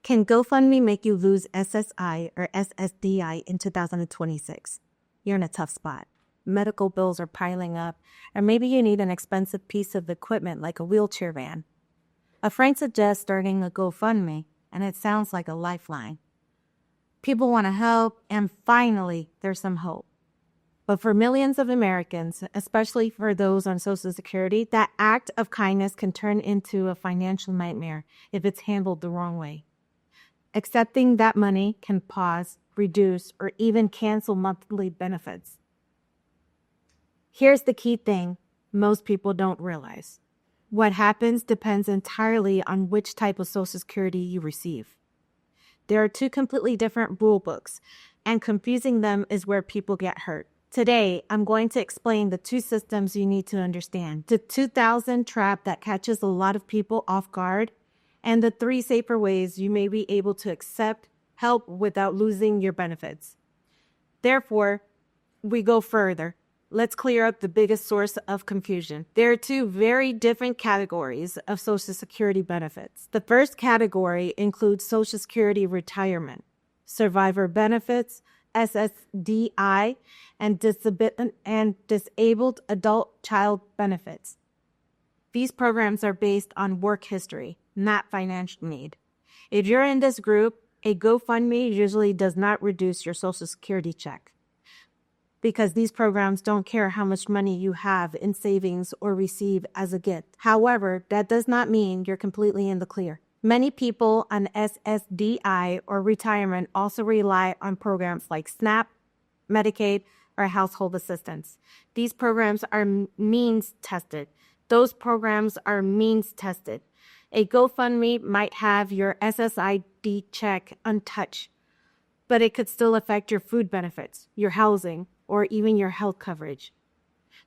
Can GoFundMe make you lose SSI or SSDI in 2026? You're in a tough spot. Medical bills are piling up, or maybe you need an expensive piece of equipment like a wheelchair van. A friend suggests starting a GoFundMe, and it sounds like a lifeline. People want to help, and finally, there's some hope. But for millions of Americans, especially for those on Social Security, that act of kindness can turn into a financial nightmare if it's handled the wrong way. Accepting that money can pause, reduce, or even cancel monthly benefits. Here's the key thing most people don't realize. What happens depends entirely on which type of Social Security you receive. There are two completely different rule books, and confusing them is where people get hurt. Today, I'm going to explain the two systems you need to understand, the 2000 trap that catches a lot of people off guard, and the 3 safer ways you may be able to accept help without losing your benefits. Therefore, we go further. Let's clear up the biggest source of confusion. There are 2 very different categories of Social Security benefits. The first category includes Social Security retirement, survivor benefits, SSDI, and disabled adult child benefits. These programs are based on work history, not financial need. If you're in this group, a GoFundMe usually does not reduce your Social Security check, because these programs don't care how much money you have in savings or receive as a gift. However, that does not mean you're completely in the clear. Many people on SSDI or retirement also rely on programs like SNAP, Medicaid, or household assistance. These programs are means tested. Those programs are means tested. A GoFundMe might have your SSID check untouched, but it could still affect your food benefits, your housing, or even your health coverage.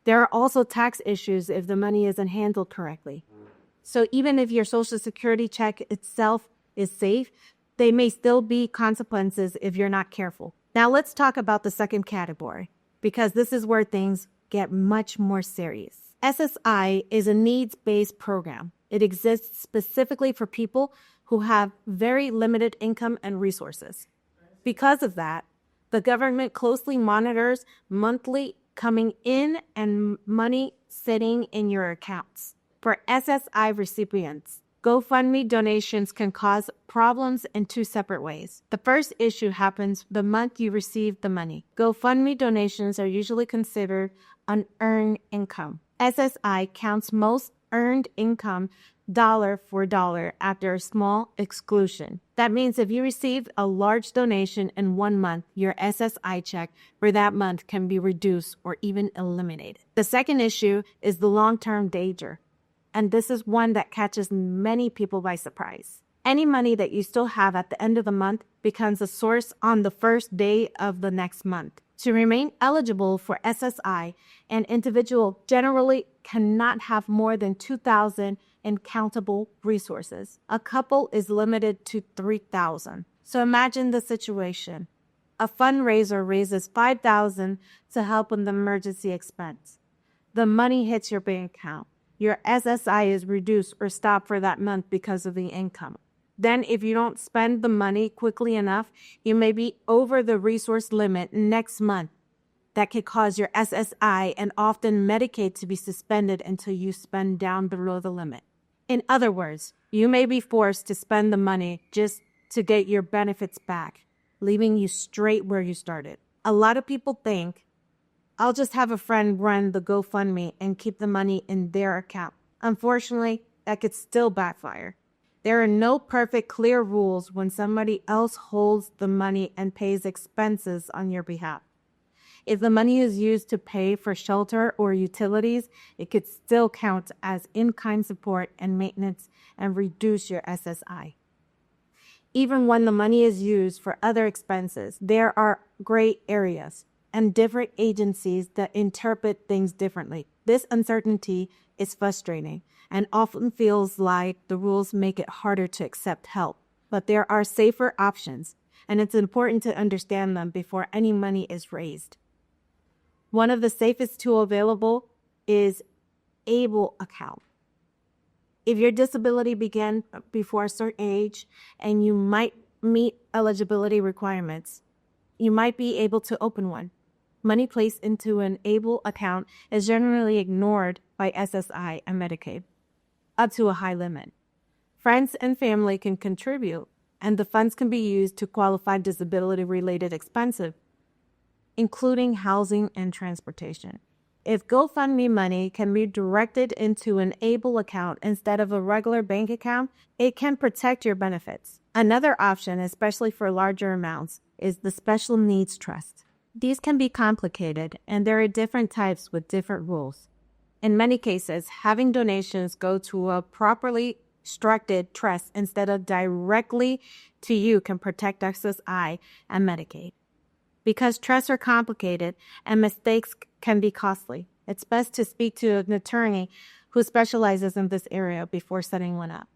There are also tax issues if the money isn't handled correctly. So even if your Social Security check itself is safe, there may still be consequences if you're not careful. Now let's talk about the second category, because this is where things get much more serious. SSI is a needs-based program. It exists specifically for people who have very limited income and resources. Because of that, the government closely monitors monthly coming in and money sitting in your accounts. For SSI recipients, GoFundMe donations can cause problems in 2 separate ways. The first issue happens the month you receive the money. GoFundMe donations are usually considered unearned income. SSI counts most earned income dollar for dollar after a small exclusion. That means if you received a large donation in 1 month, your SSI check for that month can be reduced or even eliminated. The second issue is the long-term danger, and this is one that catches many people by surprise. Any money that you still have at the end of the month becomes a source on the first day of the next month. To remain eligible for SSI, an individual generally cannot have more than 2,000 in countable resources. A couple is limited to 3,000. So imagine the situation. A fundraiser raises 5,000 to help with the emergency expense. The money hits your bank account. Your SSI is reduced or stopped for that month because of the income. Then if you don't spend the money quickly enough, you may be over the resource limit next month. That could cause your SSI and often Medicaid to be suspended until you spend down below the limit. In other words, you may be forced to spend the money just to get your benefits back, leaving you straight where you started. A lot of people think, I'll just have a friend run the GoFundMe and keep the money in their account. Unfortunately, that could still backfire. There are no perfect, clear rules when somebody else holds the money and pays expenses on your behalf. If the money is used to pay for shelter or utilities, it could still count as in-kind support and maintenance and reduce your SSI. Even when the money is used for other expenses, there are gray areas and different agencies that interpret things differently. This uncertainty is frustrating and often feels like the rules make it harder to accept help. But there are safer options, and it's important to understand them before any money is raised. One of the safest tools available is Able account. If your disability began before a certain age and you might meet eligibility requirements, you might be able to open one. Money placed into an ABLE account is generally ignored by SSI and Medicaid, up to a high limit. Friends and family can contribute, and the funds can be used to qualify disability-related expenses, including housing and transportation. If GoFundMe money can be directed into an ABLE account instead of a regular bank account, it can protect your benefits. Another option, especially for larger amounts, is the Special Needs Trust. These can be complicated, and there are different types with different rules. In many cases, having donations go to a properly structured trust instead of directly to you can protect SSI and Medicaid. Because trusts are complicated and mistakes can be costly, it's best to speak to an attorney who specializes in this area before setting one up.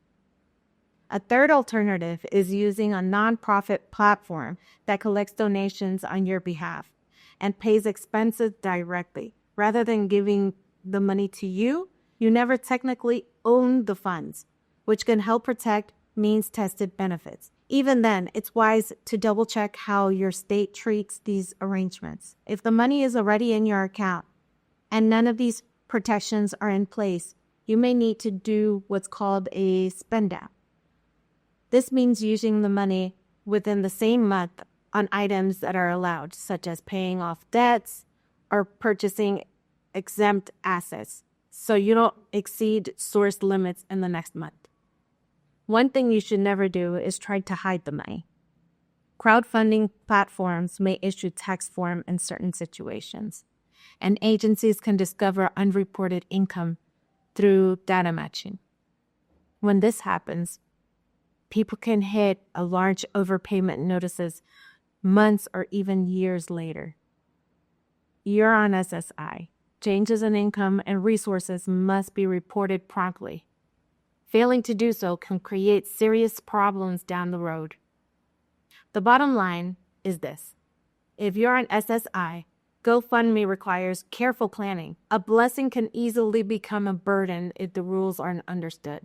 A third alternative is using a nonprofit platform that collects donations on your behalf and pays expenses directly. Rather than giving the money to you, you never technically own the funds, which can help protect means-tested benefits. Even then, it's wise to double-check how your state treats these arrangements. If the money is already in your account and none of these protections are in place, you may need to do what's called a spend-down. This means using the money within the same month on items that are allowed, such as paying off debts or purchasing exempt assets, so you don't exceed source limits in the next month. One thing you should never do is try to hide the money. Crowdfunding platforms may issue tax form in certain situations, and agencies can discover unreported income through data matching. When this happens, people can hit a large overpayment notices months or even years later. You're on SSI. Changes in income and resources must be reported promptly. Failing to do so can create serious problems down the road. The bottom line is this. If you're on SSI, GoFundMe requires careful planning. A blessing can easily become a burden if the rules aren't understood.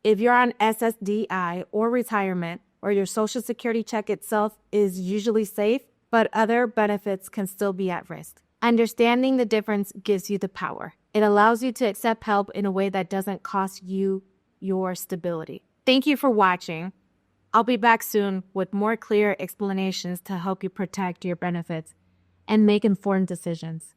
If you're on SSDI or retirement, or your Social Security check itself is usually safe, but other benefits can still be at risk. Understanding the difference gives you the power. It allows you to accept help in a way that doesn't cost you your stability. Thank you for watching. I'll be back soon with more clear explanations to help you protect your benefits and make informed decisions.